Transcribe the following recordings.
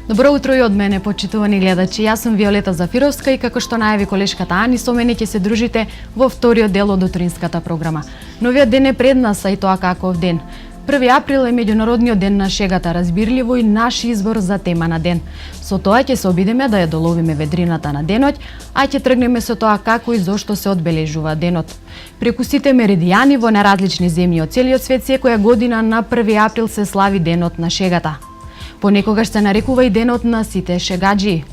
Добро утро и од мене, почитувани гледачи. Јас сум Виолета Зафировска и како што најави колешката Ани, со мене ќе се дружите во вториот дел од утринската програма. Новиот ден е пред нас, а и тоа каков ден. 1 април е меѓународниот ден на шегата, разбирливо и наш избор за тема на ден. Со тоа ќе се обидеме да ја доловиме ведрината на денот, а ќе тргнеме со тоа како и зошто се одбележува денот. Преку сите меридијани во наразлични земји од целиот свет секоја година на 1 април се слави денот на шегата. Понекогаш се нарекува и денот на сите шегаджи.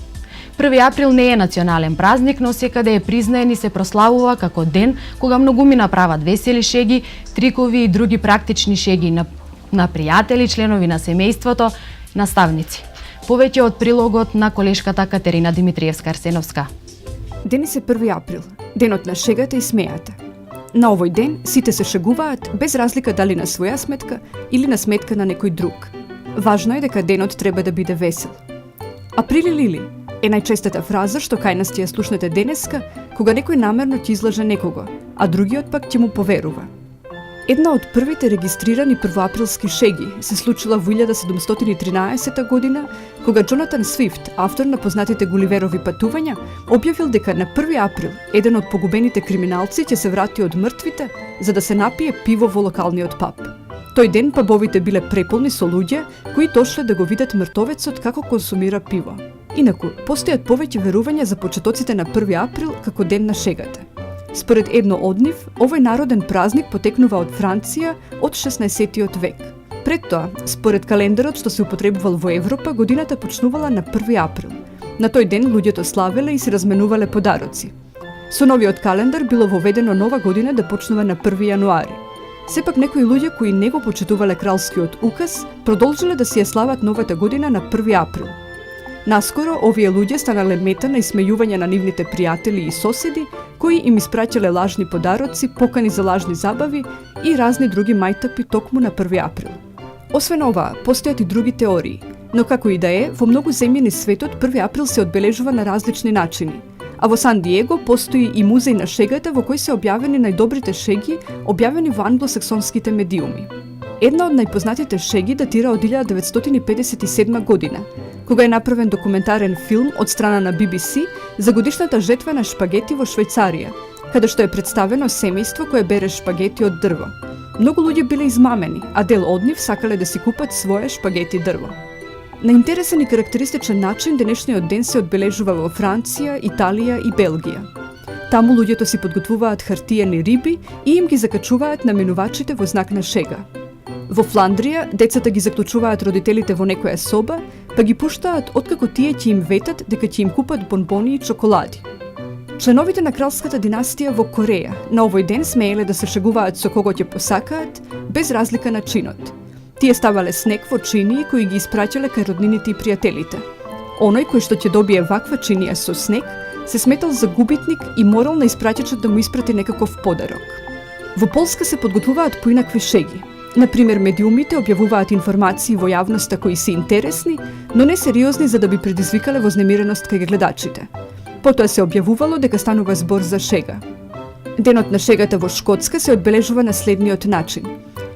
1 април не е национален празник, но секаде е признаен и се прославува како ден кога многуми направат весели шеги, трикови и други практични шеги на пријатели, членови на семејството, наставници. Повеќе од прилогот на колешката Катерина Димитриевска-Арсеновска. Денес е 1 април, денот на шегата и смејата. На овој ден сите се шегуваат без разлика дали на своја сметка или на сметка на некој друг. Важно е дека денот треба да биде весел. Априли лили е најчестата фраза што кај нас ќе ја слушнете денеска, кога некој намерно ќе излаже некого, а другиот пак ќе му поверува. Една од првите регистрирани првоаприлски шеги се случила во 1713 година, кога Джонатан Свифт, автор на познатите Гуливерови патувања, објавил дека на 1 април еден од погубените криминалци ќе се врати од мртвите за да се напие пиво во локалниот паб. Тој ден пабовите биле преполни со луѓе кои дошле да го видат мртовецот како консумира пиво. Инаку, постојат повеќе верувања за почетоците на 1 април како ден на шегата. Според едно од нив, овој народен празник потекнува од Франција од 16 век. Пред тоа, според календарот што се употребувал во Европа, годината почнувала на 1 април. На тој ден луѓето славеле и се разменувале подароци. Со новиот календар било воведено нова година да почнува на 1 јануари. Сепак некои луѓе кои не го почитувале кралскиот указ, продолжиле да си ја слават новата година на 1 април. Наскоро, овие луѓе станале мета на исмејување на нивните пријатели и соседи, кои им испраќале лажни подароци, покани за лажни забави и разни други мајтапи токму на 1 април. Освен ова, постојат и други теории, но како и да е, во многу земји низ светот 1 април се одбележува на различни начини. А во Сан Диего постои и музеј на шегата во кој се објавени најдобрите шеги, објавени во англосаксонските медиуми. Една од најпознатите шеги датира од 1957 година, кога е направен документарен филм од страна на BBC за годишната жетва на шпагети во Швајцарија, каде што е представено семејство кое бере шпагети од дрво. Многу луѓе биле измамени, а дел од нив сакале да си купат своje шпагети дрво. На интересен и карактеристичен начин денешниот ден се одбележува во Франција, Италија и Белгија. Таму луѓето си подготвуваат хартиени риби и им ги закачуваат на минувачите во знак на шега. Во Фландрија децата ги заклучуваат родителите во некоја соба, па ги пуштаат откако тие ќе им ветат дека ќе им купат бонбони и чоколади. Членовите на кралската династија во Кореја на овој ден смееле да се шегуваат со кого ќе посакаат, без разлика на чинот. Тие ставале снег во чинии кои ги испраќале кај роднините и пријателите. Оној кој што ќе добие ваква чинија со снег, се сметал за губитник и морал на испраќачот да му испрати некаков подарок. Во Полска се подготвуваат поинакви шеги. Например, медиумите објавуваат информации во јавноста кои се интересни, но не сериозни за да би предизвикале вознемиреност кај гледачите. Потоа се објавувало дека станува збор за шега. Денот на шегата во Шкотска се одбележува на следниот начин.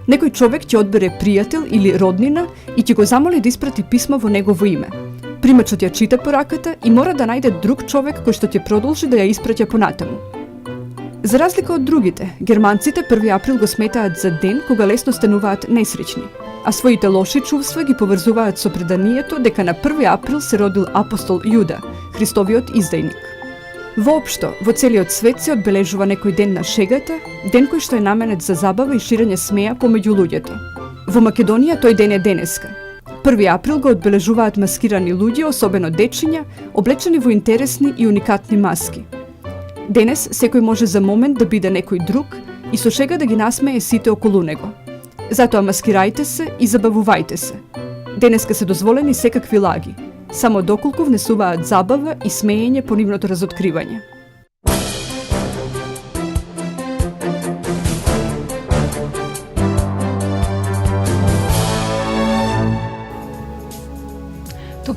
Некој човек ќе одбере пријател или роднина и ќе го замоли да испрати писмо во негово име. Примачот ја чита пораката и мора да најде друг човек кој што ќе продолжи да ја испраќа понатаму. За разлика од другите, германците 1 април го сметаат за ден кога лесно стануваат несреќни, а своите лоши чувства ги поврзуваат со преданието дека на 1 април се родил апостол Јуда, Христовиот издајник. Воопшто, во целиот свет се одбележува некој ден на шегата, ден кој што е наменет за забава и ширење смеја помеѓу луѓето. Во Македонија тој ден е денеска. 1 април го одбележуваат маскирани луѓе, особено дечиња, облечени во интересни и уникатни маски. Денес секој може за момент да биде некој друг и со шега да ги насмее сите околу него. Затоа маскирајте се и забавувајте се. Денеска се дозволени секакви лаги, само доколку внесуваат забава и смеење по нивното разоткривање.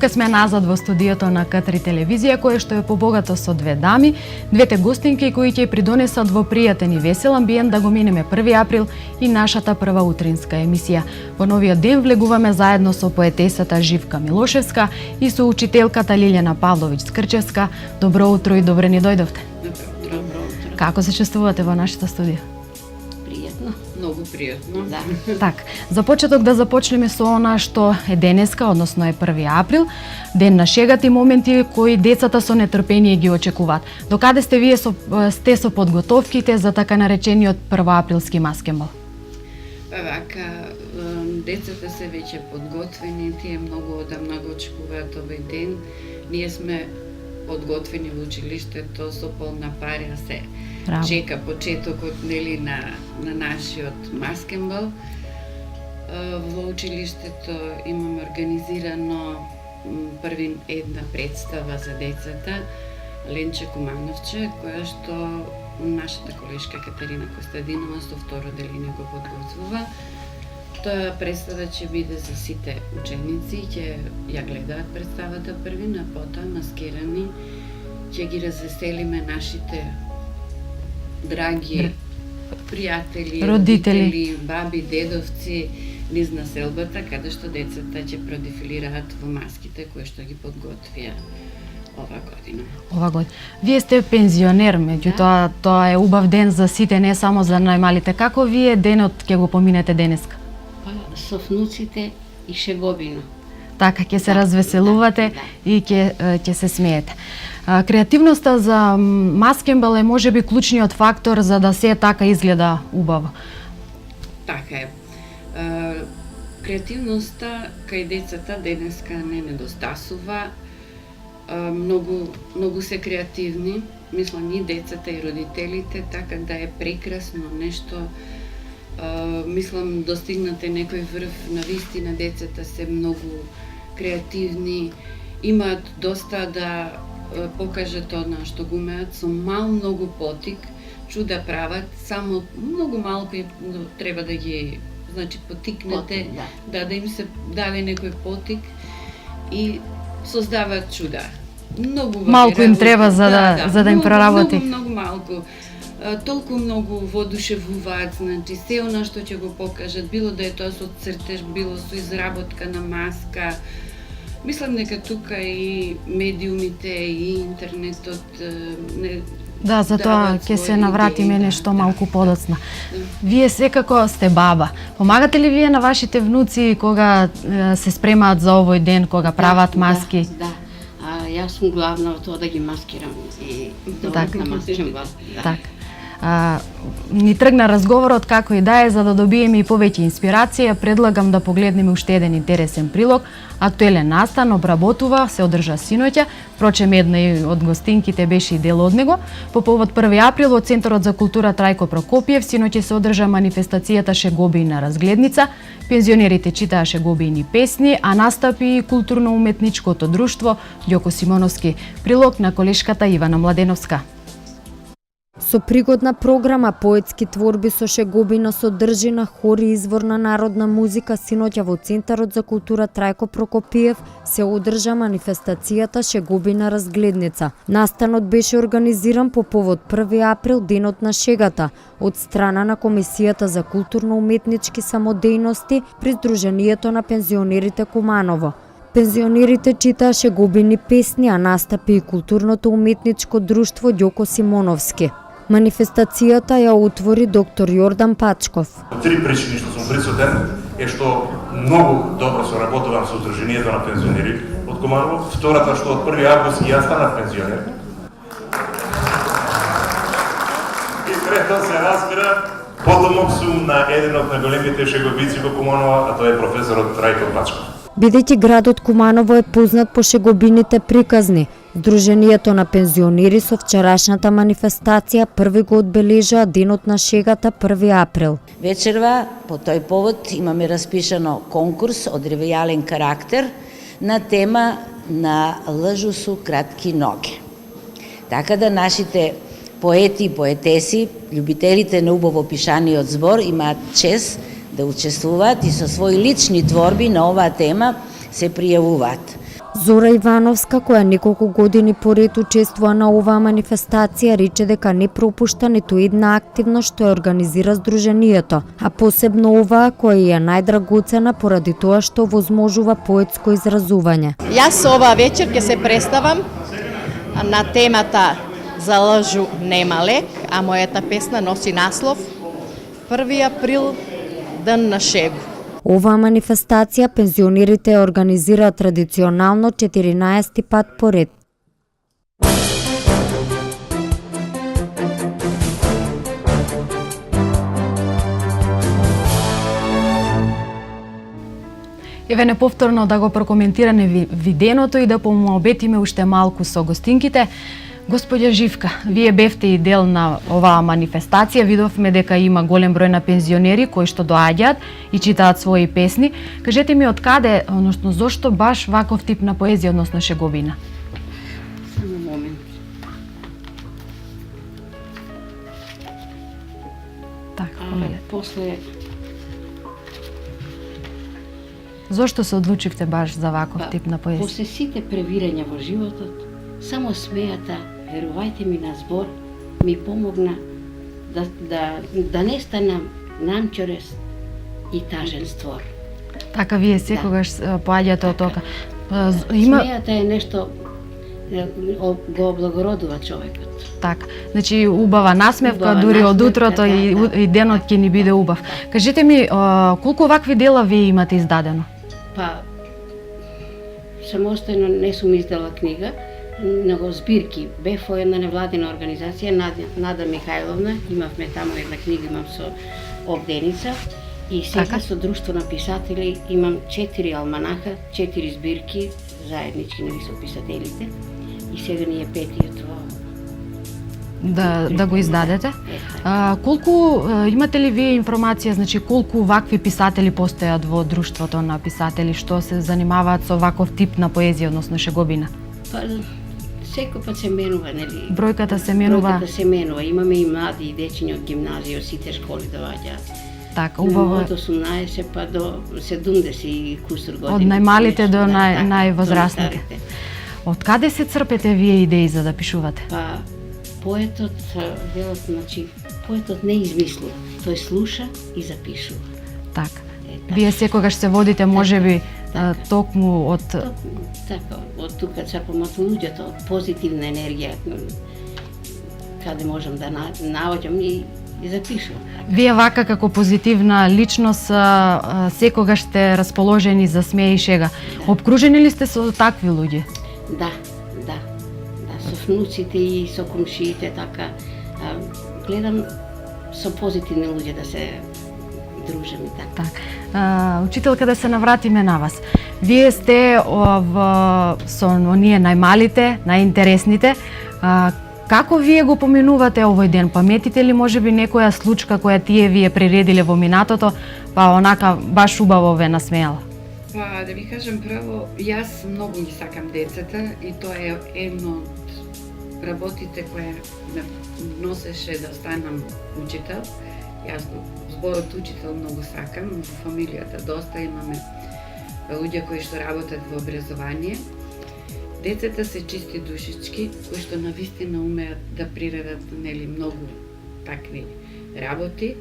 тука сме назад во студиото на К3 телевизија, кое што е побогато со две дами, двете гостинки кои ќе придонесат во пријатен и весел амбиент да го минеме 1 април и нашата прва утринска емисија. Во новиот ден влегуваме заедно со поетесата Живка Милошевска и со учителката Лилјана Павловиќ Скрчевска. Добро утро и добре ни дојдовте. Добро утро. Како се чувствувате во нашата студија? Многу пријатно. Да. Так, за почеток да започнеме со она што е денеска, односно е 1 април, ден на шегата и моменти кои децата со нетрпение ги очекуваат. Докаде сте со подготовките за така наречениот 1 априлски маскенбал? Вака, децата се веќе подготвени, тие многу одамна го очекуваат овој ден. Ние сме подготвени во училиштето со полна парја се. Браво. Чека почетокот на нашиот маскенбал. Во училиштето имаме организирано една представа за децата, Ленче Кумановче, која што нашата колешка Катерина Костадинова со второ деление го подготвува. Тоа представа ќе биде за сите ученици, ќе ја гледаат представата првина, потоа маскирани ќе ги развеселиме нашите драги пријатели, родители, баби, дедовци низ населбата, каде што децата ќе продефилираат во маските кои што ги подготвија ова година. Вие сте пензионер, меѓутоа тоа е убав ден за сите, не само за најмалите. Како вие денот ќе го поминете денеска? Со внуците и шеговина. Така, ќе се развеселувате и ќе се смеете. Креативноста за маскенбал е можеби клучниот фактор за да се така изгледа убаво. Така е. Креативноста кај децата денеска не недостасува. Многу се креативни, мислам и децата и родителите, така да е прекрасно нешто. Мислам достигнате некој врв, навистина децата се многу креативни, имаат доста да покажат она што го умеат, со многу потик, чуда прават, само многу малку треба да ги потикнете, да им се даде некој потик и создаваат чуда. Малку им треба за да им проработи. Многу малку. Толку многу воодушевуваат, се она што ќе го покажат, било да е тоа со цртеж, било со изработка на маска. Мислам дека тука и медиумите и интернетот Да, за тоа ќе се навратиме нешто малку подоцна. Вие секако сте баба. Помагате ли вие на вашите внуци кога се спремаат за овој ден, кога прават маски? Да. Јас сум главна во тоа да ги маскирам и да маскирам вас. Така. Ни тргна разговорот како и да е, за да добиеме и повеќе инспирација, предлагам да погледнеме уште еден интересен прилог. Актуелен настан обработува, се одржа синоќа, впрочем една и од гостинките беше и дел од него. По повод 1 април во Центарот за култура Трајко Прокопиев синоќа се одржа манифестацијата Шегобијна разгледница. Пензионерите читаа шегобијни песни, а настапи и културно-уметничкото друштво Ѓоко Симоновски. Прилог на колешката Ивана Младеновска. Со пригодна програма, поетски творби со шегобина содржина, хори и изворна народна музика, синоќа во Центарот за култура Трајко Прокопиев се одржа манифестацијата Шегобина разгледница. Настанот беше организиран по повод 1 април, денот на шегата, од страна на Комисијата за културно-уметнички самодејности при Сдруженијето на пензионерите Куманово. Пензионерите читаа шегобини песни, а настапи и културното уметничко друштво Ѓоко Симоновски. Манифестацијата ја отвори доктор Јордан Пачков. Три причини што сум присутен е што многу добро соработувам со Сдруженијето на пензионери од Куманово. Втората што од 1 август и јас станав пензионер. И трето се разбира, потомок сум на еден од најголемите шегобици во Куманово, а тоа е професорот Трајко Пачков. Бидејќи градот Куманово е познат по шегобините приказни, Сдруженијето на пензионери со вчерашната манифестација први го одбележаа денот на шегата 1 април. Вечерва по тој повод имаме распишано конкурс од ревијален карактер на тема на лъжу су кратки ноги. Така да нашите поети и поетеси, љубителите на убаво пишаниот збор имаат чест да учествуваат и со своји лични творби на оваа тема се пријавуваат. Зора Ивановска, која неколку години поред учествува на оваа манифестација, рече дека не пропушта ниту една активност што ја организира Сдруженијето, а посебно оваа која е најдрагоцена поради тоа што возможува поетско изразување. Јас оваа вечер ќе се представам на темата За лжу нема лек, а мојата песна носи наслов 1 април, ден на шегу. Оваа манифестација пензионерите ја организираат традиционално 14 пат поред. Еве неповторно да го прокоментираме виденото и да помообетиме уште малку со гостинките. Господја Живка, вие бевте и дел на оваа манифестација, видовме дека има голем број на пензионери кои што доаѓаат и читаат своји песни. Кажете ми од каде, односно зошто баш ваков тип на поезија, односно шеговина? Само момент. Така, После зошто се одлучивте баш за ваков тип на поезија? После сите превирања во животот, само смејата, верувајте ми на збор, ми помогна да не станам намчорест и тажен створ. Така вие секогаш поаѓате од тока. Смејата е нешто го облагородува човекот. Така, значи убава насмевка, Убава дури од насмевка, утрото и денот ќе ни биде убав. Кажете ми, колку вакви дела вие имате издадено? Па, самостојно не сум издала книга, него збирки. Бев во една невладина организација, Нада Михајловна, имавме таму една книга, имам со Овденица, и сега со Друштво на писатели имам 4 алманаха, 4 збирки, заеднички со писателите, и сега ни е петиот во... Да го издадете. Колку имате ли вие информација, значи колку вакви писатели постојат во Друштвото на писатели што се занимаваат со ваков тип на поезија, односно шеговина? Па, секој пат се менува, нели? Бројката се менува. Бројката се менува. Имаме и млади и дечиња од гимназија, од сите школи доаѓаат. Така, убаво е. Од 18 па до 70 и кусур години. Од најмалите до највозрастните. Од каде се црпете вие идеи за да пишувате? Па, поетот, велат, значи, поетот не измислува, тој слуша и запишува. Така. Вие секогаш се водите, можеби, токму од... Така, од тука црпам од луѓето, од позитивна енергија, каде можам да наоѓам и запишувам. Вие вака како позитивна личност секогаш сте расположени за смеј и шега. Обкружени ли сте со такви луѓе? Да, со внуците и со комшиите, така, гледам со позитивни луѓе да се дружам и така. Учителка, да се навратиме на вас. Вие сте со оние најмалите, најинтересните. Како вие го поминувате овој ден? Паметите ли можеби некоја случка која тие вие приредиле во минатото, па онака баш убаво ве насмеала? Па, да ви кажам прво, јас многу ги сакам децата и тоа е едно од работите која ме носеше да станам учител. Јас зборот учител многу сакам, во фамилијата доста имаме луѓе кои што работат во образование. Децата се чисти душички, кои што навистина умеат да приредат, нели, многу такви работи,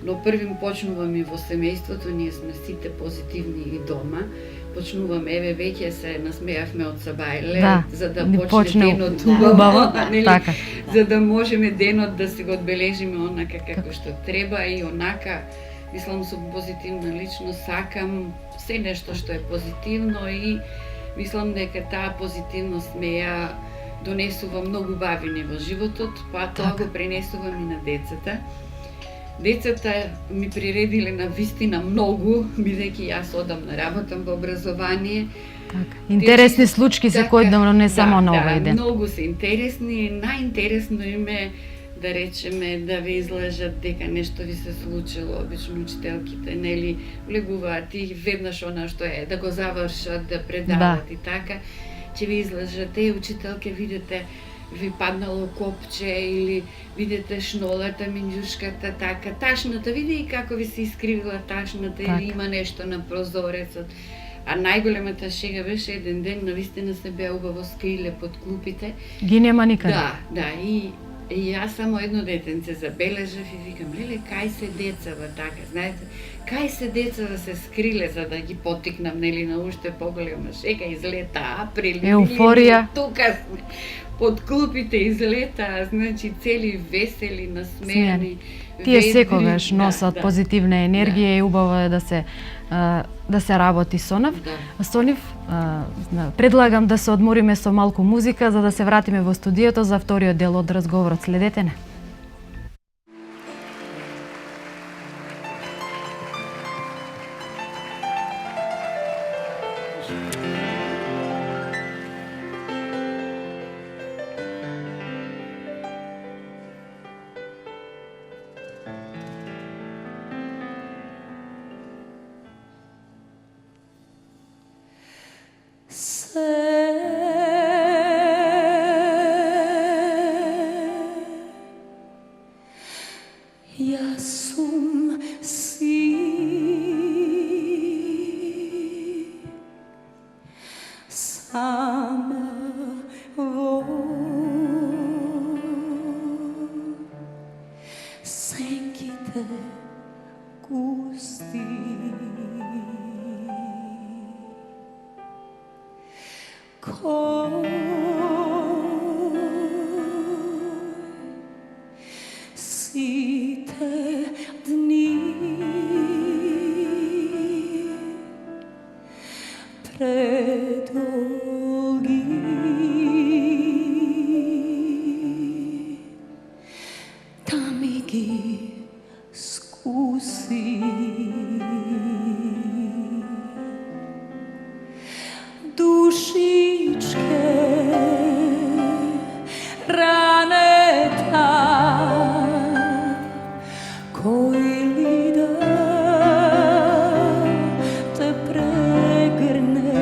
но првим почнуваме во семејството, ние сме сите позитивни и дома. Почнуваме, еве веќе се насмеавме од Сабајле, за да почне денот убаво, нели, така. За да можеме денот да се го одбележиме онака како што треба и онака, мислам, со позитивна личност сакам се нешто што е позитивно и мислам дека таа позитивност меја донесува многу бавини во животот, па тоа го пренесувам и на децата. Децата ми приредиле на вистина многу, бидејќи јас одам на работам во образование. Така. Интересни случки секојдневно, не само на овој ден. Да, многу се интересни, најинтересно им е да речеме да ви излажат дека нешто ви се случило, обично учителките, нели, влегуваат и веднаш она што е, да го завршат, да предават и така, ќе ви излажат, учителке, видите, ви паднало копче или видите шнолата, минјушката, така, ташната, види и како ви се искривила ташната или има нешто на прозорецот. А најголемата шега беше еден ден, навистина се беа убаво скриле под клупите. Ги нема никаде. Да, и јас само едно детенце забележав и викам, леле, кај се децава така, знаете, кај се децава се скриле за да ги потикнам, нели, на уште поголема шега, излета април, Еуфорија. тука сме, под клупите излета, значи цели весели, насмејани. Тие секогаш да, носат да. позитивна енергија и убаво е да се работи со нив. Да. Со нив предлагам да се одмориме со малку музика за да се вратиме во студиото за вториот дел од разговорот. Следете не. Јас сум си сама во сенките густи. Сите дни предолги да ми ги скуси. Душичке ранета кој ли да те прегрне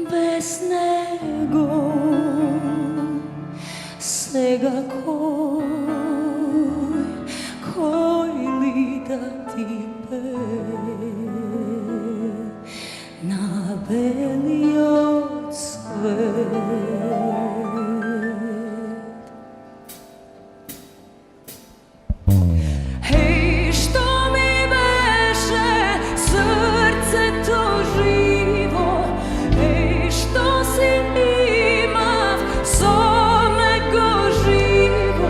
без него сега кој ли да ти на белиот свет. Еј, што ми беше срцето живо, еј, што си имав со него живо.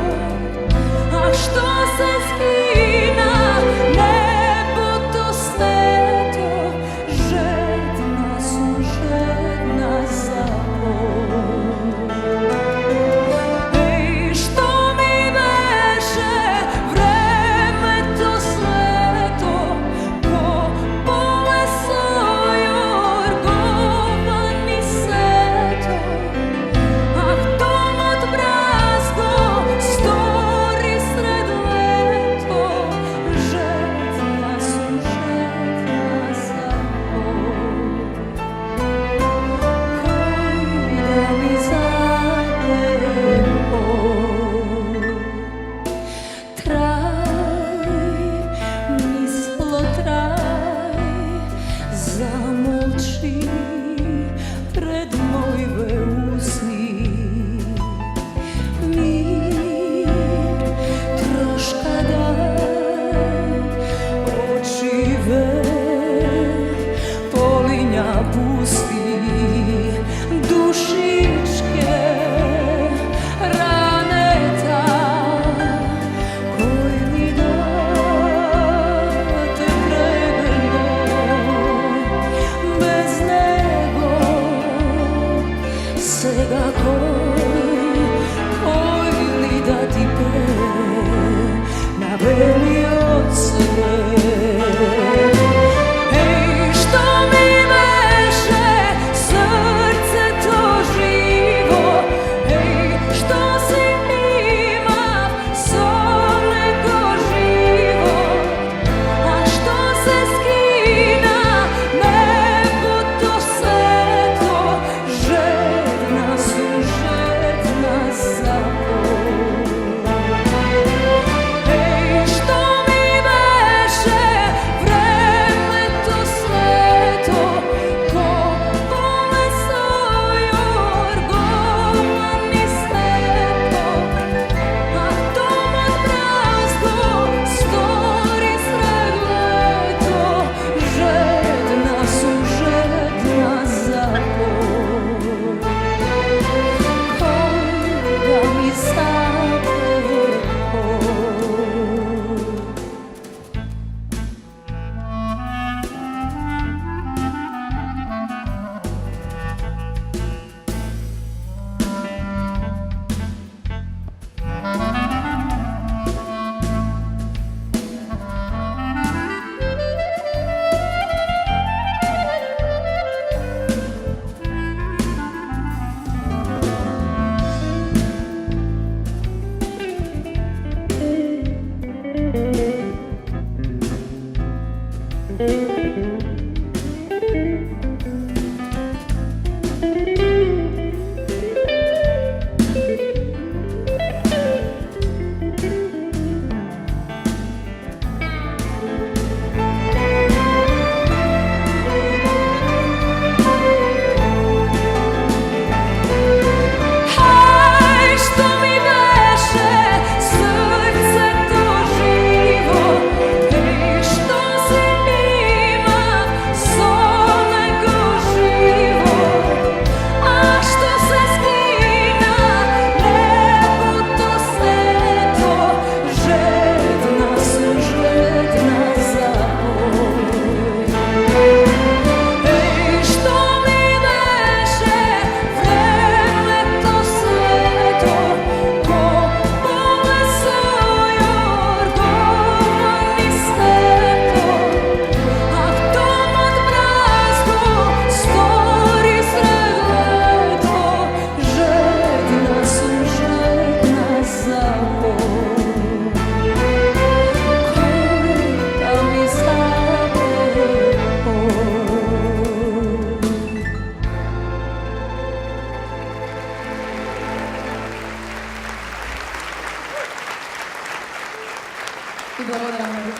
благодарам многу.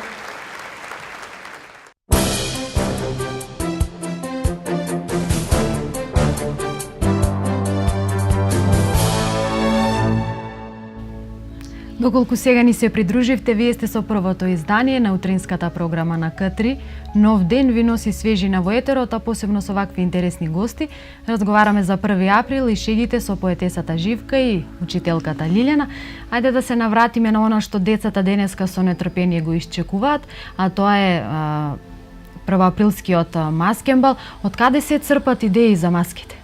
Доколку сега ни се придруживте, вие сте со првото издание на утринската програма на К3. Нов ден ви носи свежина во етерот, а посебно со вакви интересни гости. Разговараме за 1 април и шегите со поетесата Живка и учителката Лилјана. Ајде да се навратиме на она што децата денеска со нетрпение го исчекуваат, а тоа е првоаприлскиот маскенбал. Од каде се црпат идеи за маските?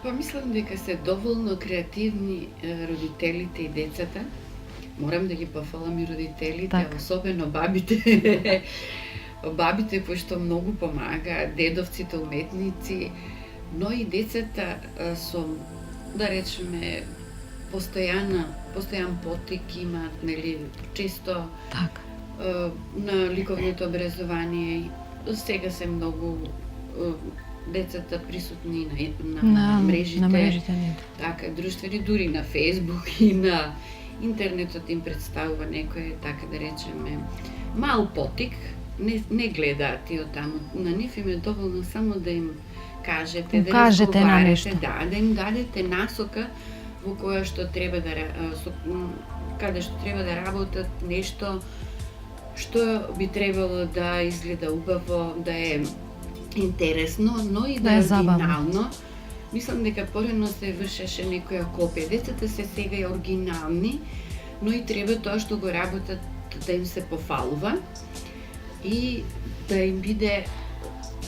Па мислам дека се доволно креативни родителите и децата. Морам да ги пофалам и родителите, Так. особено бабите. Бабите кои што многу помагаат, дедовците уметници, но и децата со, да речеме, постојан потик имаат, нели, често Така. на ликовното образование. Сега се многу децата присутни на мрежите. На мрежите, не. Така, друштвени, дури на Фейсбук и на интернетот им представува некој, така да речеме, мал потик, не гледаат и оттаму. На нив им е доволно само да им кажете, да Укажете на нешто. да им дадете насока во која што треба каде што треба да работат, нешто што би требало да изгледа убаво, да е интересно, но и да е оригинално. Мислам дека порано се вршеше некоја копија. Децата се сега и оригинални, но и треба тоа што го работат да им се пофалува и да им биде,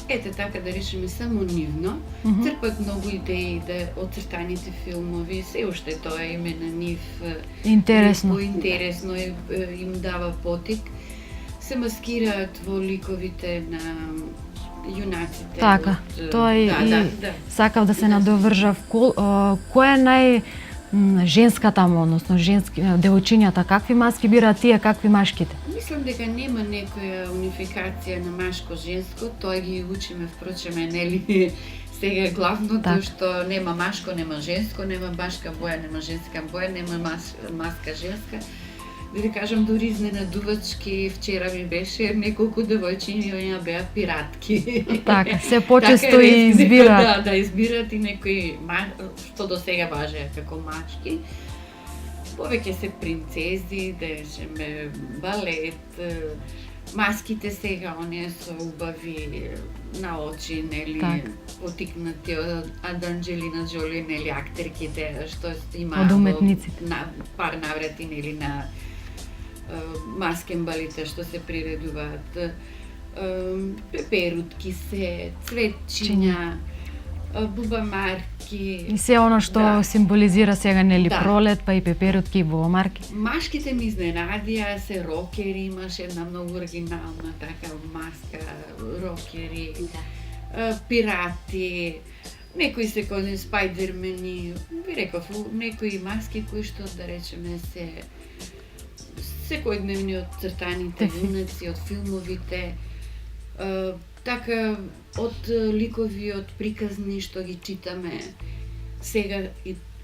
ете така да речеме, само нивно. Црпат многу идеи да оцртаните филмови, се уште тоа им е на нив Интересно. интересно им дава потик. Се маскираат во ликовите на јунаците. Така, тоа и да. сакав да се надовржав. Која е женска таму, односно женски девојчињата, какви маски бираат тие, какви машките? Мислам дека нема некоја унификација на машко-женско, тоа ги учиме впрочеме, нели, сега главното Так. што нема машко, нема женско, нема машка боја, нема женска боја, нема маска женска. Да кажам, дури изненадувачки, вчера ми беше неколку девојчиња беа пиратки. Така, се почесто и избираат. Да, избираат и некои што до сега важеа како машки. Повеќе се принцези, да речеме, балет, маските сега, оние со убави на очи, нели, Так. потикнати од Анџелина Џоли, нели, актерките, што има Од уметниците. на пар наврати, нели, на маскенбалите што се приредуваат. Пеперутки се, цветчиња, бубамарки. И се оно што Да. символизира сега, нели, Да. пролет, па и пеперутки и бубамарки. Машките ми изненадија, се рокери, имаше една многу оригинална така маска, рокери, пирати, некои се кои спајдермени, би реков, некои маски кои што, да речеме, се секојдневни од цртаните јунаци, од филмовите, така од ликови, од приказни што ги читаме сега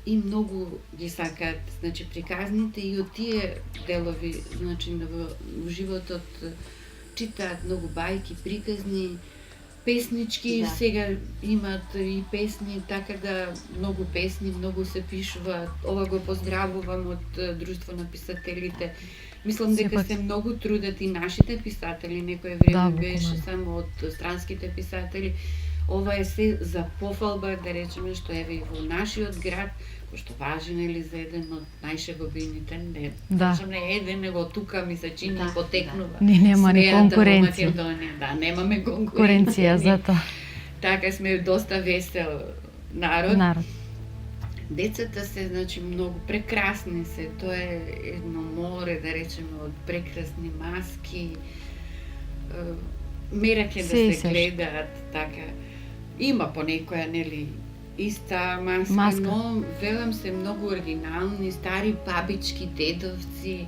и многу ги сакаат, значи, приказните и од тие делови, значи, во животот читаат многу бајки, приказни, песнички, Да. сега имаат и песни, така да многу песни, многу се пишуваат. Ова го поздравувам од Друштво на писателите. Мислам дека Сепак. се многу трудат и нашите писатели, некој време Да, беше буквално. само од странските писатели. Ова е се за пофалба, да речеме, што еве и во нашиот град, кој што важи, нели, за еден од најшеговините, не, Да. кажам, не еден, него тука ми се чини Да, потекнува. Ни нема ни Смејата во конкуренција. Македонија, да, немаме конкуренција. Конкуренција за тоа. Така сме доста весел народ. Народ. Децата се, значи, многу прекрасни се. Тоа е едно море, да речеме, од прекрасни маски. Мерак е да Се и се се. гледаат, така. Има понекоја, нели, иста Маска. но велам се многу оригинални, стари бабички, дедовци,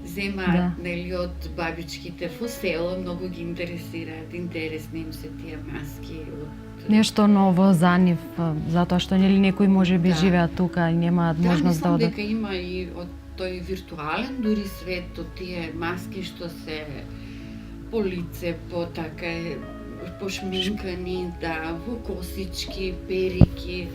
земаат, Да. нели, од бабичките во село, многу ги интересираат, интересни им се тие маски од Нешто ново за нив, затоа што нели некои можеби Да. живеат тука и немаат можност да мислам одат. дека има и од тој виртуален дури свет, од тие маски што се по лице, по така пошминкани, да, во косички, перики,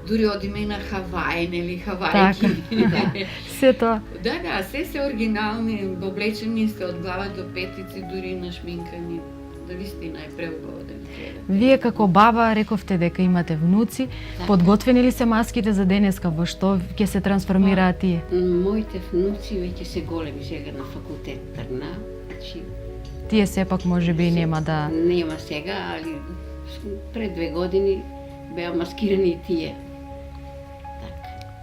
дури одиме на Хавај, нели, Хавајки. Се тоа. Да, се оригинални, облечени се од глава до петици, дури нашминкани. Да, вистина е преубаво да ги гледате. Вие како баба рековте дека имате внуци, подготвени ли се маските за денеска, во што ќе се трансформираат тие? Моите внуци веќе се големи сега на факултет Трна, значи Тие сепак можеби и нема да... нема сега, али пред 2 години беа маскирани и тие.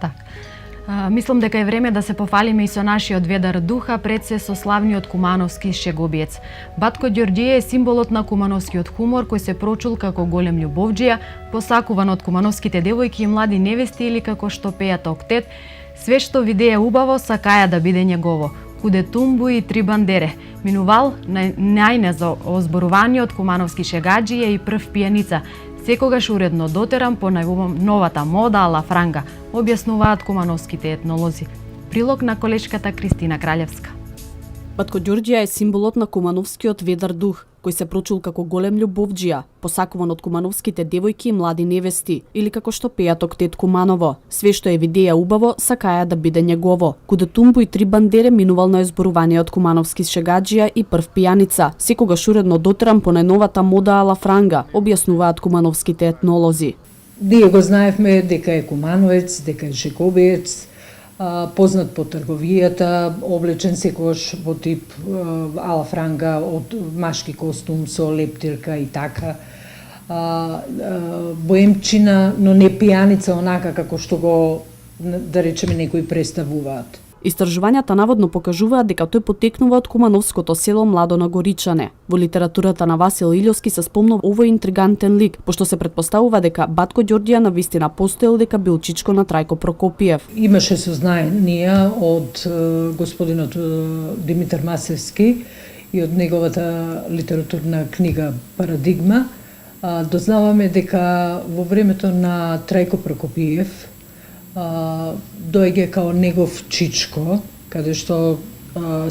Так. Мислам дека е време да се пофалиме и со нашиот ведар духа, пред се со славниот кумановски шеговиец. Батко Ѓорѓие е символот на кумановскиот хумор кој се прочул како голем љубовџија, посакуван од кумановските девојки и млади невести или како што пеат октет, све што видее убаво сакаја да биде негово. Куде тумбу и три бандере. Минувал најне за озборуваниот кумановски шегаџија и прв пијаница. Секогаш уредно дотерам по најновата мода ала франга, објаснуваат кумановските етнолози. Прилог на колешката Кристина Краљевска. Батко Ѓорѓија е символот на кумановскиот ведар дух, кој се прочул како голем љубовџија, посакуван од кумановските девојки и млади невести, или како што пеат октет Куманово. Све што е видеја убаво, сакаја да биде негово. Куде тумбу и три бандере минувал на изборуваниот кумановски шегаџија и прв пијаница. Секогаш уредно дотерам по најновата мода ала франга, објаснуваат кумановските етнолози. Ние го знаевме дека е кумановец, дека е шеговиец, познат по трговијата, облечен секогаш во тип ала франга од машки костум со лептирка и така. Боемчина, но не пијаница онака како што го, да речеме, некои представуваат. Истражувањата наводно покажуваат дека тој потекнува од кумановското село Младо на Горичане. Во литературата на Васил Илјовски се спомнува овој интригантен лик, пошто се претпоставува дека Батко Ѓорѓија навистина постоел дека бил чичко на Трајко Прокопиев. Имаше сознанија од господинот Димитар Масевски и од неговата литературна книга Парадигма. Дознаваме дека во времето на Трајко Прокопиев дојде као негов чичко, каде што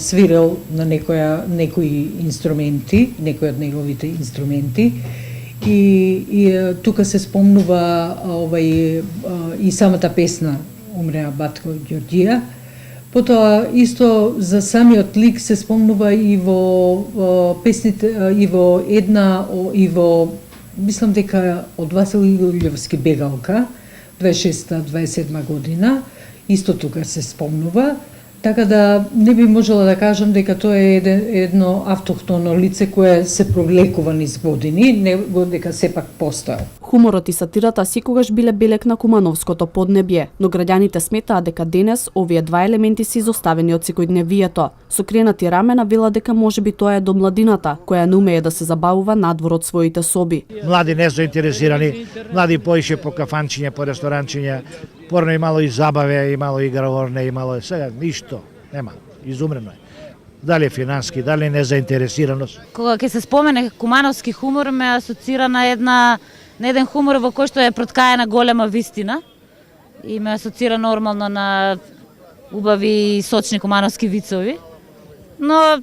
свирел на некои инструменти, некои од неговите инструменти, и тука се спомнува и самата песна Умреа Батко Ѓорѓија. Потоа исто за самиот лик се спомнува и во песните, и во мислам дека од Васил Илјовски Бегалка, 26-27 година, исто тука се спомнува, така да не би можела да кажам дека тоа е едно автохтоно лице кое се провлекува низ години, него дека сепак постоел. Хуморот и сатирата секогаш биле белег на кумановското поднебје, но граѓаните сметаат дека денес овие два елементи се изоставени од секојдневието. Со кренати рамена вела дека можеби тоа е до младината, која не умее да се забавува надвор од своите соби. Млади незаинтересирани, млади поише по кафанчиња, по ресторанчиња, порно имало и забаве, имало и играворне, имало сега ништо, нема, изумрено е. Дали е финански, дали е незаинтересираност. Кога ќе се спомене кумановски хумор, ме асоцира на еден хумор во кој што е проткаена голема вистина и ме асоцира нормално на убави и сочни кумановски вицови. Но,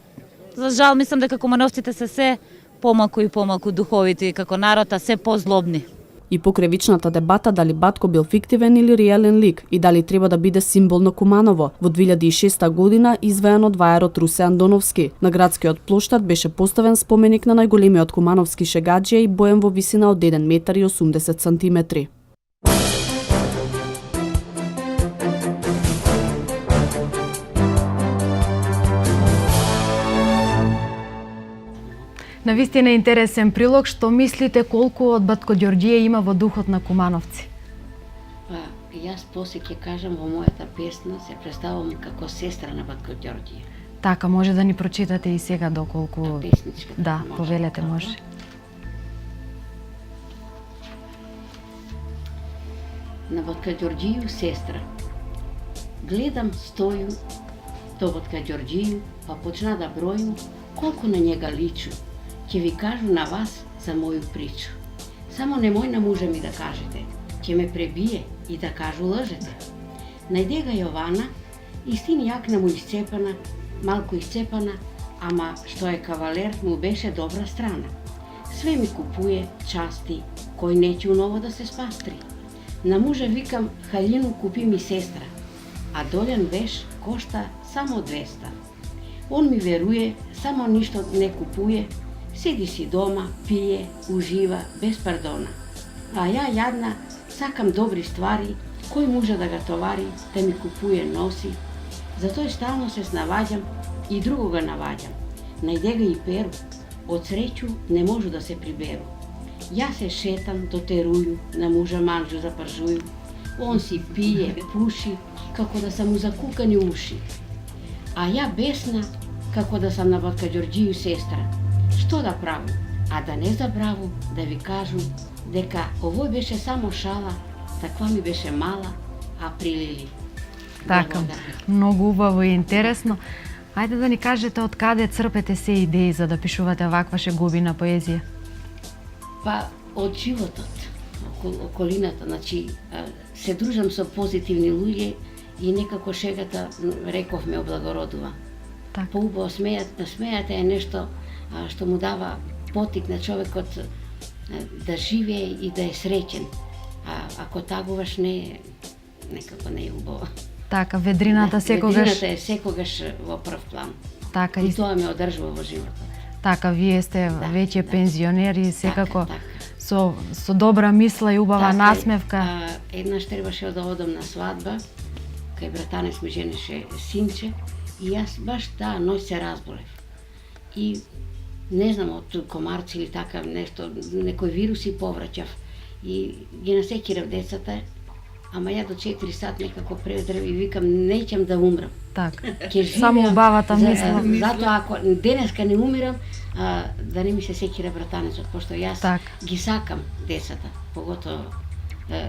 за жал, мислам дека кумановците се помалку и помалку духовити како народ, а се позлобни. И покревичната дебата дали Батко бил фиктивен или реален лик и дали треба да биде символ на Куманово, во 2006 година извеан од вајарот Русе Андоновски. На градскиот плоштад беше поставен споменик на најголемиот кумановски шегаџија и боен во висина од 1 метар и 80 сантиметри. Навистина интересен прилог, што мислите колку од Батко Ѓорѓие има во духот на кумановци? Јас после ќе кажам во мојата песна се представувам како сестра на Батко Ѓорѓие. Така, може да ни прочитате и сега доколку... Песничка. Да, повелете, може. На Батко Ѓорѓију сестра. Гледам, стоју, то Батко Ѓорѓију, па почна да броју колку на njega личу. Ќе ви кажу на вас за моју причу. Само немој на мужа ми да кажете, ќе ме пребие и да кажу лжете. Најде ga Јована, истин јакна му исцепана, малку исцепана, ама што е кавалер му беше добра страна. Све ми купуе, части, кој неќе уново да се спастри. На мужа викам, халину купи ми сестра, а долен веш кошта само 200. Он ми веруе, само ништо не купуе, седи си дома, пие, ужива, без пардона. А ја јадна, сакам добри ствари, кој мужа да ga товари, да ми купуе, носи. Затој стално се снаваѓам и другога наваѓам. Најде ga и перу, од среќу не можу да се приберу. Ја се шетам, дотерују, на мужа манжу запржују. Он си пие, пуши, како да са му закукани уши. А ја бесна, како да сам на Батка Ѓорѓију сестра. Што да праву? А да не забраву да ви кажу дека овој беше само шала, таква ми беше мала, а прилили. Така, многу убаво и интересно. Ајде да ни кажете од каде црпете се идеи за да пишувате ваква шеговина поезија? Па, од животот, околината, значи, се дружам со позитивни луѓе и некако шегата, реков, ме облагородува. Так. Поубаво смејате е нешто што му дава потик на човекот да живее и да е среќен. А ако тагуваш некако не е убаво. Така, ведрината секогаш... Ведрината е секогаш во прв план. Така, и тоа ме одржува во животот. Така, вие сте веќе пензионери, секако со добра мисла и убава насмевка. Еднаш требаше да одам на свадба, кај братанец ми женеше синче, и јас баш таа ноќ се разболев. И не знам, од комарци или така нешто, некој вируси повраќав. И ги насекирав децата, ама ја до 4 сат некако прездрав и викам, неќам да умрам. Така, само убавата мисла. Затоа ако денеска не умирам, да не ми се секира братанецот, пошто јас ги сакам децата. Поготово,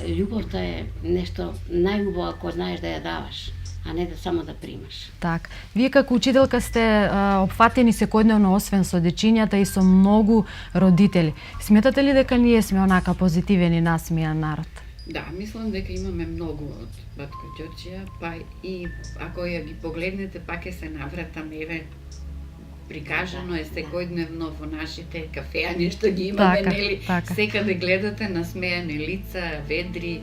љубовта е нешто најубаво ако знаеш да ја даваш, а не да само да примаш. Так. Вие како учителка сте опфатени секојдневно освен со дечињата и со многу родители. Сметате ли дека ние сме онака позитивен и насмејан народ? Да, мислам дека имаме многу од Батка Ѓорѓија, па и ако ја ги погледнете, пак е се навратам, еве, прикажано е секојдневно во нашите кафеа, нешто ги имаме, нели? Секаде гледате насмејани лица, ведри,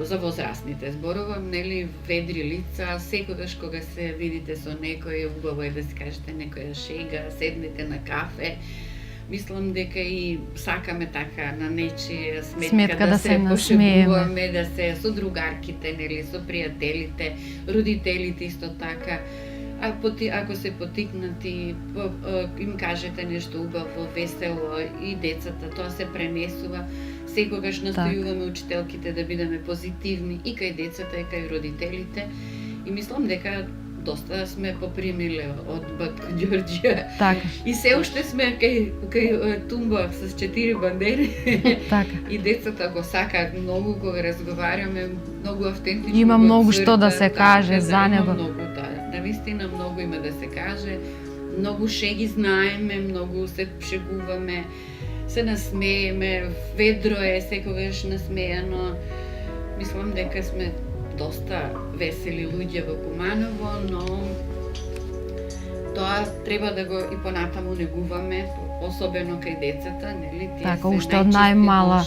за возрастните зборувам, нели, ведри лица, секогаш кога се видите со некој, убаво е да си кажете некоја шега, седнете на кафе. Мислам дека и сакаме така на нечија сметка да се пошегуваме, да се со другарките, нели, со пријателите, родителите исто така. Ако се потикнати, им кажете нешто убаво, весело и децата, тоа се пренесува. Секогаш настојуваме учителките да бидеме позитивни и кај децата и кај родителите. И мислам дека доста сме попримиле од Батка Ѓорѓија. И се уште сме кај тумба с 4 бандери. И децата го сакаат многу, кога разговараме, многу автентично. Има многу што да се каже за него. Навистина многу има да се каже. Многу шеги знаеме, многу се шегуваме, се насмееме, ведро е секогаш насмејано. Мислам дека сме доста весели луѓе во Куманово, но тоа треба да го и понатаму негуваме, особено кај децата, нели? Така, уште од најмала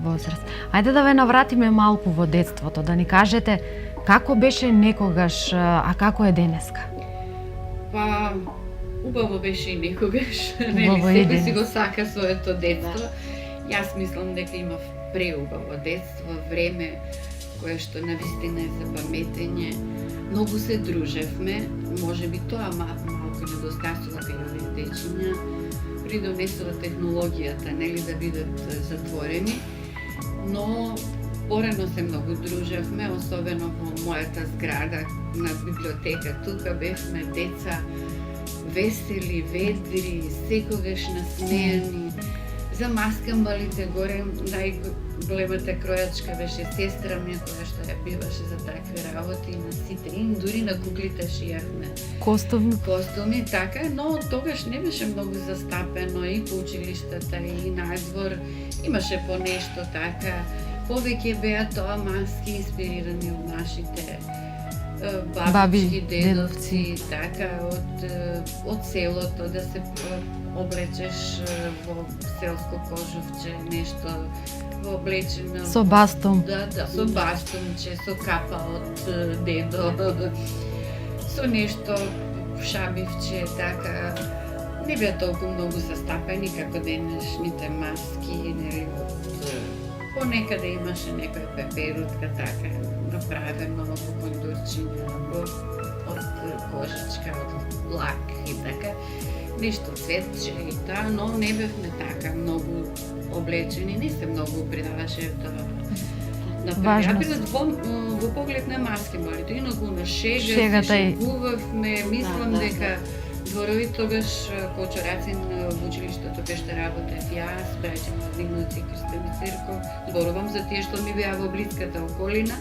возраст. Ајде да ве навратиме малку во детството, да ни кажете како беше некогаш, а како е денеска? Па, убаво беше и некогаш, нели? Секој си го сака своето детство. Јас мислам дека имав преубаво детство, време кое што навистина е за паметење. Многу се дружевме, може би тоа малку недостасува кај овие дечиња, придонесува технологијата, нели, да бидат затворени, но порано се многу дружевме, особено во мојата зграда на библиотека. Тука бевме деца весели, ведри, секогаш насмејани, За маскамбалите горе најголемата кројачка беше сестра ми, која што ја биваше за такви работи на сите, и дури на куклите шијахме костуми, така, но тогаш не беше многу застапено и по училиштата и надвор, имаше по нешто така, повеќе беа тоа маски инспирирани од нашите бабички, дедовци, така, од селото, да се облечеш во селско кожувче, нешто облечено со бастум. Да, со бастумче, со капа од дедо, со нешто шабивче, така. Не беа толку многу застапени како денешните маски, нели, понекаде имаше некоја пеперутка, така, направено во кондурчиња, од кожичка, од лак и така, нешто цветче и таа, но не бевме така многу облечени, не се многу придаваше на првиот во поглед на маскамбалите, инаку на шега се шегувавме, мислам дека дворови тогаш Кочорацин во училиштето кај што работев јас, браќа Младиновци и Кристина Цирков, зборувам за тие што ми беа во блиската околина,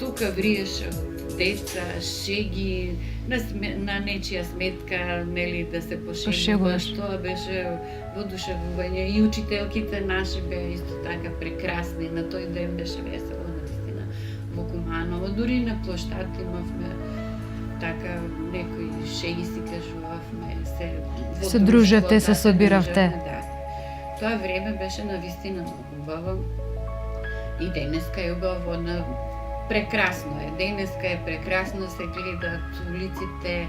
тука вриеше од деца, шеги, на нечија сметка, нели, да се пошегуваш, тоа беше воодушевување и учителките наши беа исто така прекрасни, на тој ден беше весело, навистина, во Куманово, дури на плоштад имавме така некои шеги си кажувавме, се дружевте, се собиравте. Да. Тоа време беше навистина убаво и денеска е убаво, прекрасно е. Денеска е прекрасно, се гледат улиците,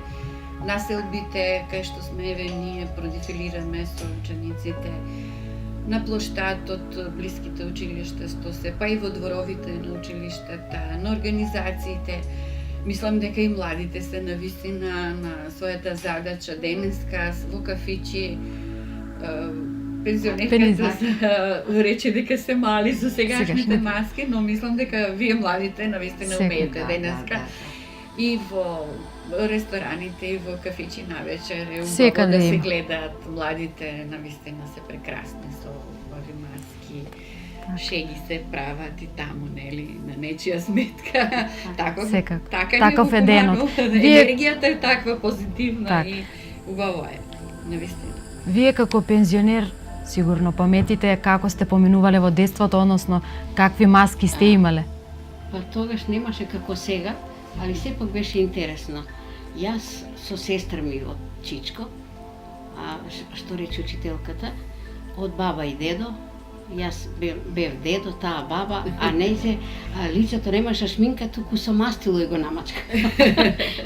населбите, кај што сме еве ние продефилираме со учениците, на плоштадот, блиските училишта што се, па и во дворовите на училиштата, на организациите. Мислам дека и младите се навистина на својата задача денеска во кафичи. Пензионерката рече дека се мали со сегашните маски, но мислам дека вие младите навистина умеете денеска. И во рестораните, и во кафичи навечер е убаво да се гледаат младите, навистина се прекрасни со овие маски. Шеги се прават и таму, нели, на нечија сметка. Таков е денот. Енергијата е таква позитивна и убаво е, навистина. Вие како пензионер сигурно паметите како сте поминувале во детството, односно какви маски сте имале? Па тогаш немаше како сега, али сепак беше интересно. Јас со сестра ми од Чичко, што рече учителката, од баба и дедо, јас бев дедо, таа баба, а нејзе лицето немаше шминка, туку со мастило и го намачка.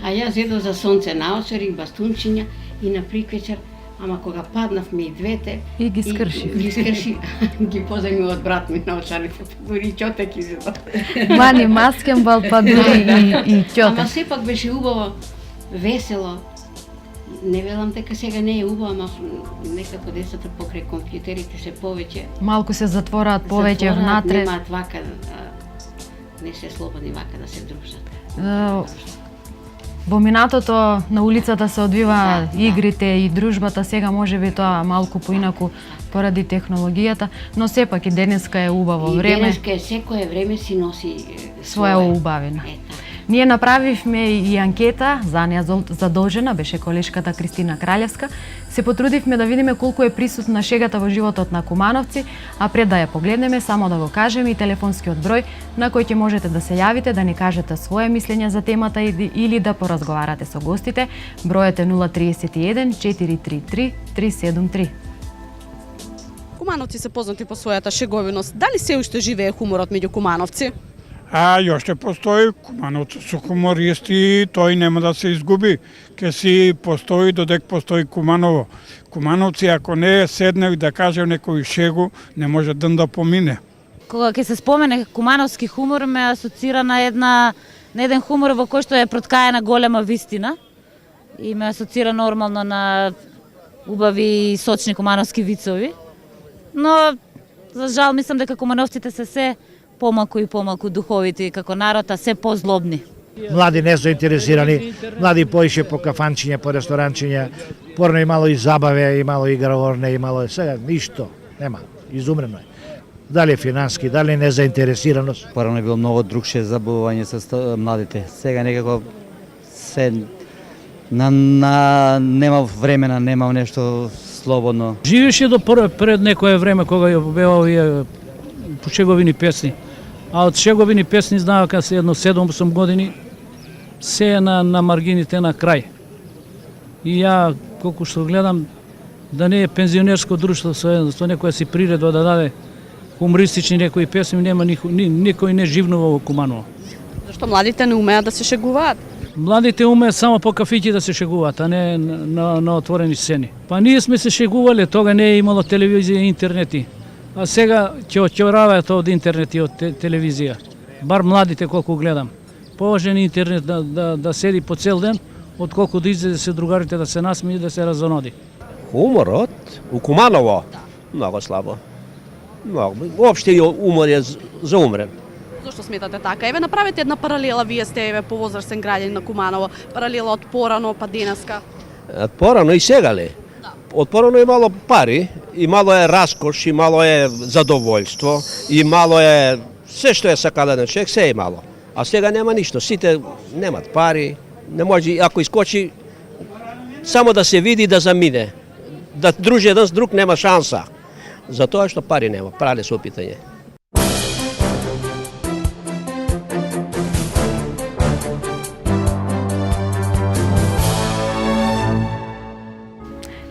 А јас едо за сонце наочер и бастунчиња и на приквечер, ама кога паднавме и двете, и ги скрши. Ги поземи од брат ми на очарите, дури и ќотек изидо. Мани маскамбал, па дури и ќотек. Ама сепак беше убаво, весело. Не велам дека сега не е убаво, ама некако децата покрај компјутерите се повеќе. Малку се затвораат повеќе внатре. Немаат вака, не се слободни вака да се дружат. Во минатото на улицата се одвива игрите и дружбата, сега можеби тоа малку поинаку поради технологијата, но сепак и денеска е убаво време. И денеска е секое време си носи своја убавина. Ние направивме и анкета, за неја задолжена беше колешката Кристина Краљевска. Се потрудивме да видиме колку е присутна шегата во животот на кумановци, а пред да ја погледнеме, само да го кажеме и телефонскиот број на кој ќе можете да се јавите, да ни кажете своje мислење за темата или да поразговарате со гостите. Бројот е 031 433 373. Кумановци се познати по својата шеговиност. Дали се уште живее хуморот меѓу кумановци? Још ще постои, Кумановци со хумористи, тој нема да се изгуби. Ке си постои додек постои Куманово. Кумановци ако не седне да каже некој шегу, не може ден да помине. Кога ќе се спомене кумановски хумор, ме асоцира на еден хумор во кој што е проткаена голема вистина и ме асоцира нормално на убави и сочни кумановски вицови. Но за жал мислам дека кумановците се помалку и помалку духовити како народ, а се позлобни. Млади не заинтересирани, млади поише по кафанчиња, по ресторанчиња, порно и мало и забаве, и мало играворне, и мало сега ништо нема, изумрено е. Дали финански, дали незаинтересираност. Порано е било многу другше забавување со младите. Сега некако се нема времена, нема нешто слободно. Живеше до пред некое време кога ја беа овие шеговини песни. А од шеговини песни знаеме кога се едно 7-8 години се е на маргините на крај. И ја колку што гледам да не е пензионерско друштво со некоја си приредба да даде хумористични некои песни, нема никој не живнува во Куманово. Зашто младите не умеат да се шегуваат? Младите умеат само по кафиќи да се шегуваат, а не на отворени сцени. Па ние сме се шегувале, тога не е имало телевизија и интернети. А сега ќе отјораваат од интернет и од телевизија. Бар младите колку гледам. Поважен интернет да седи по цел ден, отколку да излезе се другарите да се насмее и да се разоноди. Уморот у Куманово многу слабо. Многу. Опште умор е заумрен. Зошто сметате така? Еве направете една паралела, вие сте еве повозрастен граѓанин на Куманово, паралела од порано па денеска. Од порано и сега ли? Од порано е мало пари, и мало е раскош, и мало е задоволство, и мало е се што е сакале на човек, се е мало. А сега нема ништо, сите немат пари, не може, ако искочи, само да се види да замине. Да дружи еден с друг нема шанса. Затоа што пари нема, правиле со питање.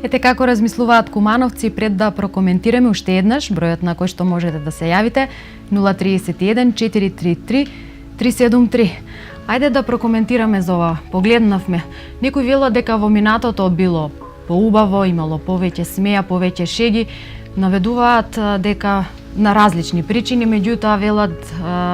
Ете како размислуваат кумановци пред да прокоментираме уште еднаш бројот на кој што можете да се јавите 031 433 373. Ајде да прокоментираме за ова. Погледнавме. Некои велат дека во минатото било поубаво, имало повеќе смеја, повеќе шеги, наведуваат дека на различни причини, меѓутоа велат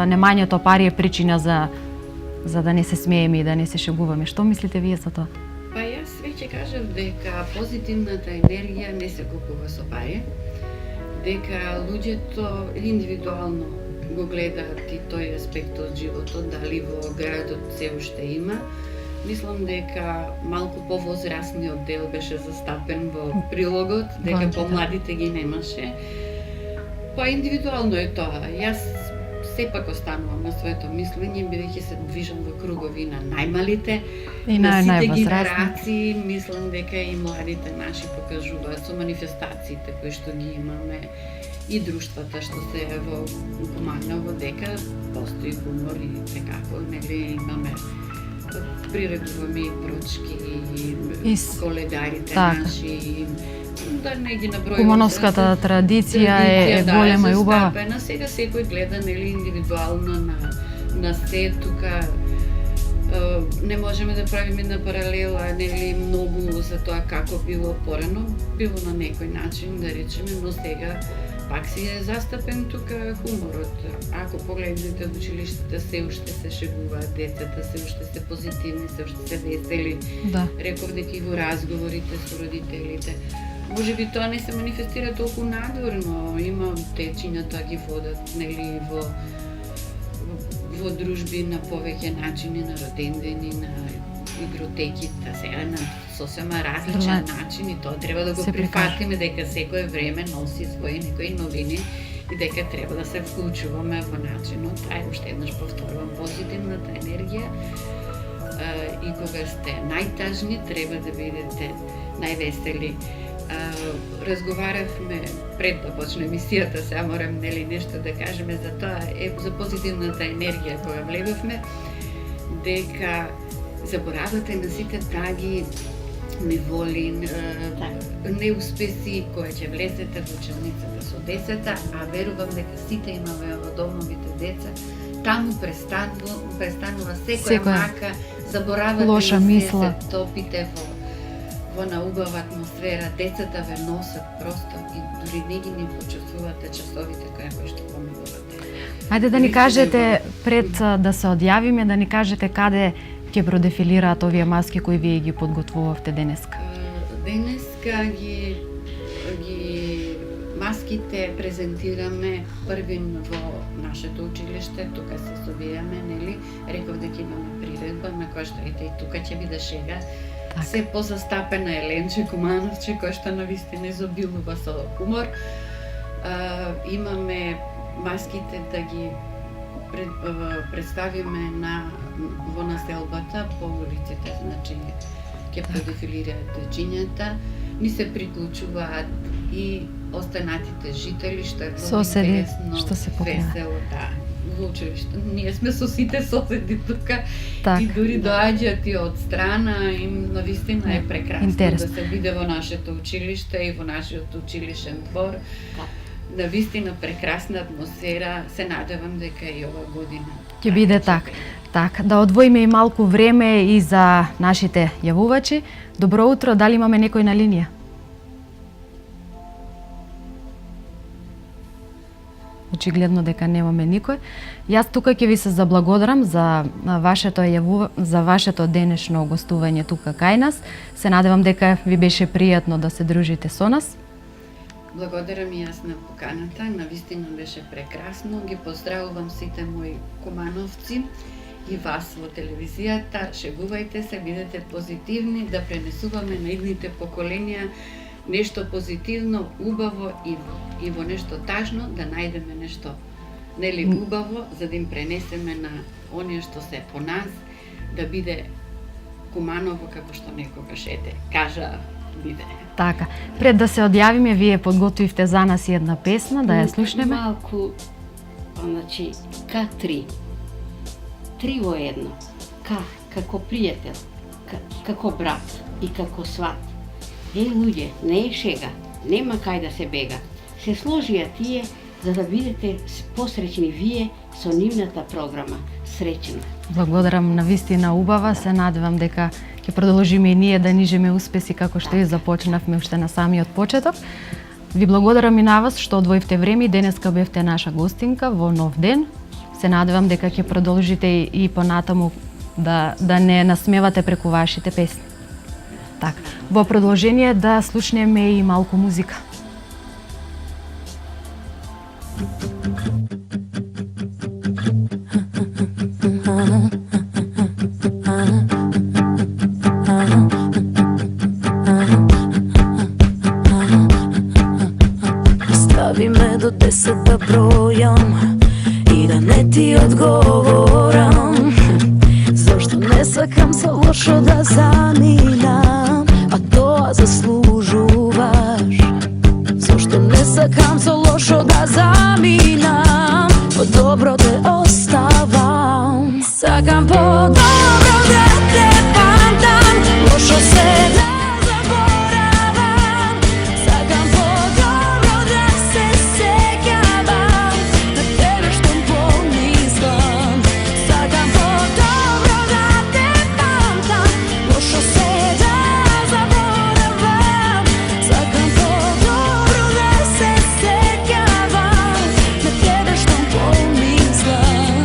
немањето пари е причина за да не се смееме и да не се шегуваме. Што мислите вие за тоа? Па јас веќе кажав дека позитивната енергија не се купува со пари, дека луѓето индивидуално го гледаат и тој аспект од животот, дали во градот се уште има. Мислам дека малку повозрастниот дел беше застапен во прилогот, дека помладите ги немаше. Па индивидуално е тоа. Јас сепак останувам на своето мислење, бидејќи се движам во кругови на најмалите, и на сите највозрастни генерации. Мислам дека и младите наши покажуваат со манифестациите кои што ги имаме и друштвата што се во Куманово, дека постои хумор и некако, нели имаме приредуваме и прочки и коледарите наши, да не ги набројувам. Кумановската традиција е голема и убава. Сега секој гледа нели индивидуално на се, тука не можеме да правиме една паралела, нели многу за тоа како било порано, било на некој начин да речеме, но сега пак си е застапен тука хуморот. Ако погледнете од училиштата, се уште се шегуваат децата, се уште се позитивни, се уште се весели. Да. Реков дека и во разговорите со родителите. Може би тоа не се манифестира толку надворно, има течиња тоа ги водат, нели, во дружби на повеќе начини, на родендени, на игротеките, сега на сосема различен начин, и тоа треба да го прифатиме, дека секое време носи своји некои новини и дека треба да се вклучуваме во начинот. Ај, уште еднаш повторувам, позитивната енергија, и кога сте најтажни, треба да бидете највесели. Разговаравме пред да почне емисијата, сега морам нели нешто да кажеме за тоа, за позитивната енергија кога влегавме, дека заборавате на сите таги, неволи, неуспеси кои ќе влезете во училницата со децата, а верувам дека сите имаме во домовите деца, таму престанува секоја мака, заборавате лоша мисла, се топите во на убава атмосфера, децата ве носат просто и дури не ги почувствувате часовите кои што поминувате. Ајде да ни кажете, пред да се одјавиме, да ни кажете каде ќе продефилираат овие маски кои вие ги подготвувавте денеска? Денеска маските презентираме првин во нашето училиште, тука се собијаме, нели? Реков дека имаме приредба на која што ете и тука ќе биде шега. Се позастапена Еленче Кумановче, кој што навистина изобилува со хумор. Имаме маските да ги представиме во населбата по улиците, значи ќе продефилираат дечињата, ни се приклучуваат и останатите жители, што е многу интересно, што се покрива. Весело, да, во училиште. Ние сме со сите соседи тука Так. и дури доаѓаат и од страна, и навистина е прекрасно да се биде во нашето училиште и во нашиот училишен двор. Навистина прекрасна атмосфера, се надевам дека и ова година Ќе биде так. Да одвоиме и малку време и за нашите јавувачи. Добро утро, дали имаме некој на линија? Очигледно дека немаме никој. Јас тука ќе ви се заблагодарам за вашето денешно гостување тука кај нас. Се надевам дека ви беше пријатно да се дружите со нас. Благодарам и јас на поканата, навистина беше прекрасно. Ги поздравувам сите мои кумановци и вас во телевизијата. Шегувајте се, бидете позитивни, да пренесуваме на идните поколенија нешто позитивно, убаво и во нешто тажно, да најдеме нешто нели убаво, за да им пренесеме на оние што се по нас, да биде Куманово како што некогаш кажа биде. Така. Пред да се одјавиме, вие подготвивте за нас и една песна, да ја слушнеме. Малку, значи, К3. 3 во едно. Како пријател, како брат и како сват. Луѓе, не е шега, нема кај да се бега. Се сложија тие за да бидете посреќни вие со нивната програма. Среќна. Благодарам, навистина убава, се надевам дека ќе продолжиме и ние да нижиме успеси како што и започнавме уште на самиот почеток. Ви благодарам и на вас што одвоивте време и денеска бевте наша гостинка во нов ден. Се надевам дека ќе продолжите и понатаму да не насмевате преку вашите песни. Така, во продолжение да слушнеме и малку музика. Стави ме до 10 да бројам и да не ти одговорам. Зошто не сакам со лошо да заминам, а тоа заслужуваш. Зошто не сакам со лошо да заминам, по добро те оставам. Сакам по добро да те памтам, лошо се да заборавам. Сакам по добро да се сеќавам на тебе што помислам. Сакам по добро да те памтам, лошо се да заборавам. Сакам по добро да се сеќавам на тебе што помислам.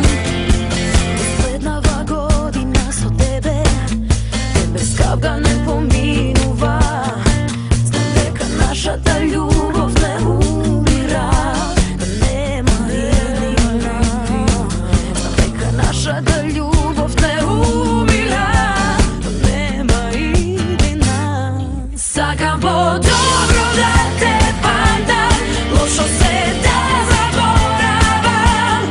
Последнава година со тебе, без капка не поминува. Знам дека нашата љубов не умира, да нема иднина. Знам дека нашата љубов не умира, да нема иднина. Сакам по добро да те памтам, лошо се да заборавам.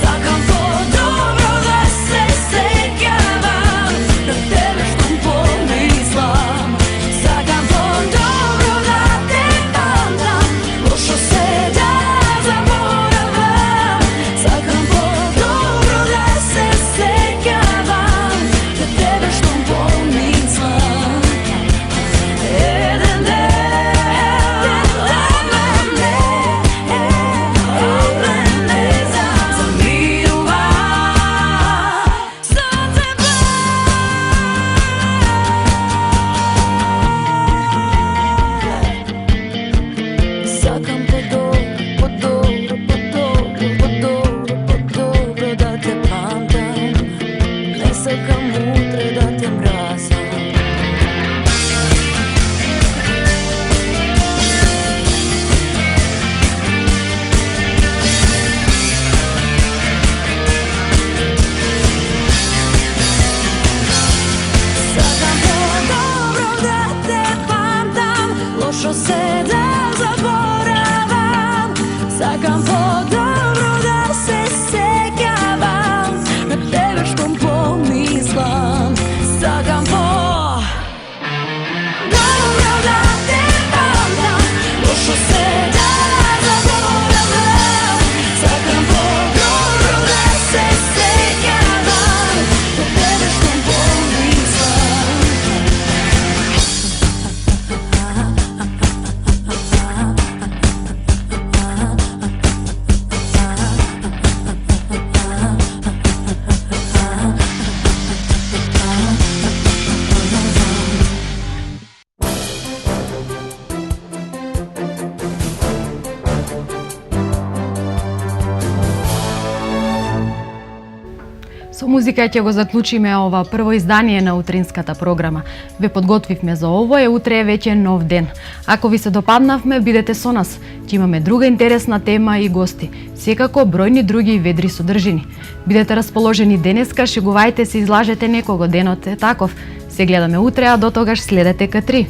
Сакам по добро да се сеќавам на тебе што помислам. Сакам по добро да те памтам, лошо се да заборавам. Сакам по добро да се сеќавам на тебе што помислам. Еден ден замирува со тебе. Сакам по-добро да те памтам, не сакам утре да те мразам. Сакам по-добро да те памтам, лошо се да заборавам. Сакам по-добро да се сеќавам, на тебе што помислам. Сакам по-добро да те памтам, лошо се да заборавам. Сакам по-добро да се сеќавам, на тебе што помислам. Со музика ќе го заклучиме ова прво издание на утринската програма. Ве подготвивме за ово, утре е веќе нов ден. Ако ви се допаднавме, бидете со нас. Ќе имаме друга интересна тема и гости. Секако бројни други ведри содржини. Бидете расположени денеска, шегувајте се, излажете некого, денот е таков. Се гледаме утре, а до тогаш следете К3.